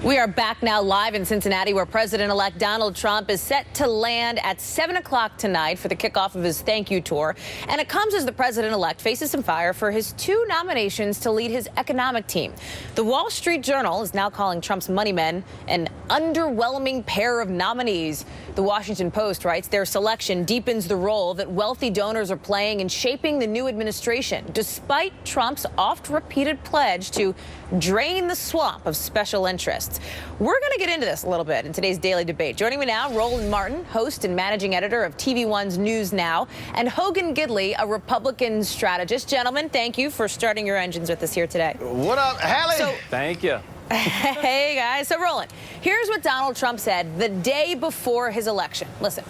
We are back now live in Cincinnati, where President-elect Donald Trump is set to land at 7 o'clock tonight for the kickoff of his thank you tour. And it comes as the president-elect faces some fire for his 2 nominations to lead his economic team. The Wall Street Journal is now calling Trump's money men an underwhelming pair of nominees. The Washington Post writes their selection deepens the role that wealthy donors are playing in shaping the new administration, despite Trump's oft-repeated pledge to drain the swamp of special interests. We're going to get into this a little bit in today's daily debate. Joining me now, Roland Martin, host and managing editor of TV1's NewsOne, and Hogan Gidley, a Republican strategist. Gentlemen, thank you for starting your engines with us here today. What up, Hallie? Thank you. Hey, guys. So, Roland, here's what Donald Trump said the day before his election. Listen.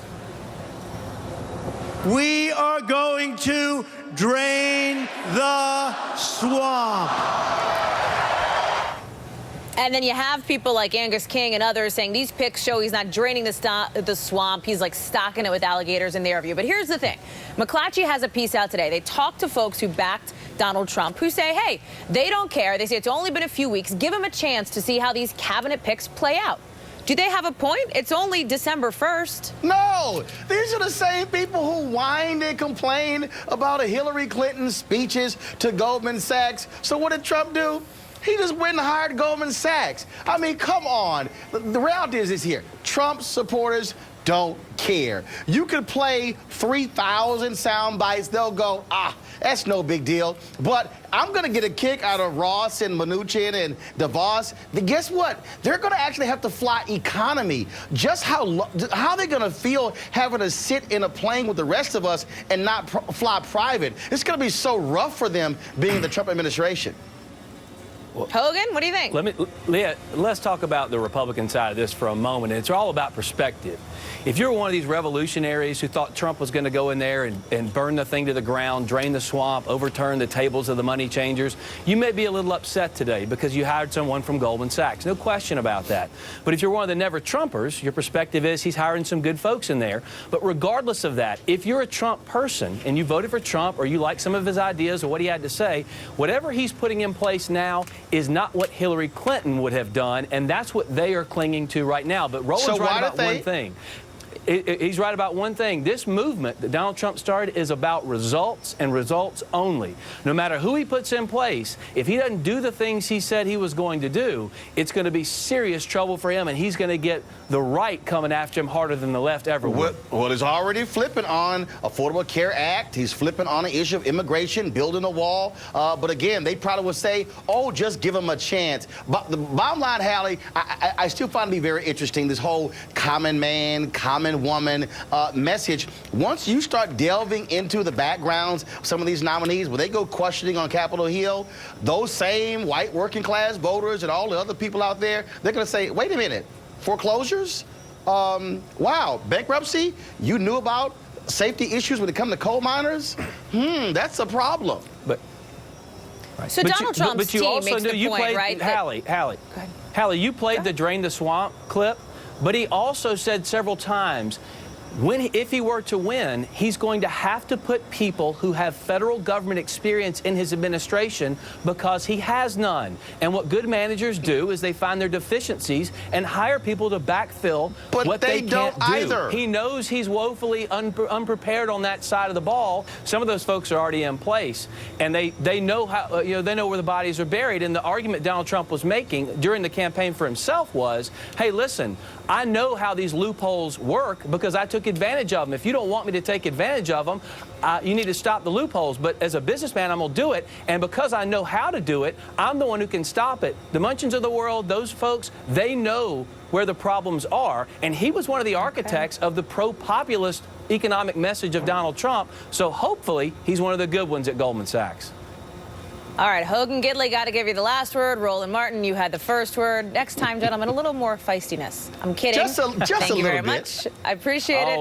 We are going to drain the swamp. And then you have people like Angus King and others saying these pics show he's not draining the swamp. He's like stocking it with alligators in their view. But here's the thing. McClatchy has a piece out today. They talked to folks who backed Donald Trump who say, hey, they don't care. They say it's only been a few weeks. Give him a chance to see how these cabinet picks play out. Do they have a point? It's only December 1st. No, these are the same people who whined and complained about Hillary Clinton's speeches to Goldman Sachs. So what did Trump do? He just went and hired Goldman Sachs. I mean, come on. The reality is here. Trump supporters don't care. You could play 3,000 sound bites. They'll go, that's no big deal. But I'm going to get a kick out of Ross and Mnuchin and DeVos. Guess what? They're going to actually have to fly economy. Just how they're going to feel having to sit in a plane with the rest of us and not fly private. It's going to be so rough for them being in the Trump administration. Hogan, what do you think? Let's talk about the Republican side of this for a moment. It's all about perspective. If you're one of these revolutionaries who thought Trump was going to go in there and burn the thing to the ground, drain the swamp, overturn the tables of the money changers, you may be a little upset today because you hired someone from Goldman Sachs. No question about that. But if you're one of the never-Trumpers, your perspective is he's hiring some good folks in there. But regardless of that, if you're a Trump person and you voted for Trump or you like some of his ideas or what he had to say, whatever he's putting in place now is not what Hillary Clinton would have done, and that's what they are clinging to right now. But Roland's right about one thing. He's right about one thing. This movement that Donald Trump started is about results and results only. No matter who he puts in place, if he doesn't do the things he said he was going to do, it's going to be serious trouble for him, and he's going to get the right coming after him harder than the left ever would. Well, he's already flipping on Affordable Care Act. He's flipping on the issue of immigration, building a wall. But again, they probably would say, oh, just give him a chance. But the bottom line, Hallie, I still find it to be very interesting, this whole common man, common woman message. Once you start delving into the backgrounds of some of these nominees, when they go questioning on Capitol Hill, those same white working class voters and all the other people out there, they're going to say, wait a minute, foreclosures? Wow, bankruptcy? You knew about safety issues when it comes to coal miners? That's a problem. So Donald Trump's team makes the point, right? Hallie, you played the Drain the Swamp clip. But he also said several times, if he were to win, he's going to have to put people who have federal government experience in his administration because he has none. And what good managers do is they find their deficiencies and hire people to backfill what they can't do. Either. He knows he's woefully unprepared on that side of the ball. Some of those folks are already in place, and they know how they know where the bodies are buried. And the argument Donald Trump was making during the campaign for himself was, hey, listen, I know how these loopholes work because I took advantage of them. If you don't want me to take advantage of them, you need to stop the loopholes. But as a businessman, I'm going to do it. And because I know how to do it, I'm the one who can stop it. The Munchins of the world, those folks, they know where the problems are. And he was one of the architects of the pro-populist economic message of Donald Trump. So hopefully he's one of the good ones at Goldman Sachs. All right, Hogan Gidley, got to give you the last word. Roland Martin, you had the first word. Next time, gentlemen, a little more feistiness. I'm kidding. Just a Thank you very little bit. much. I appreciate it.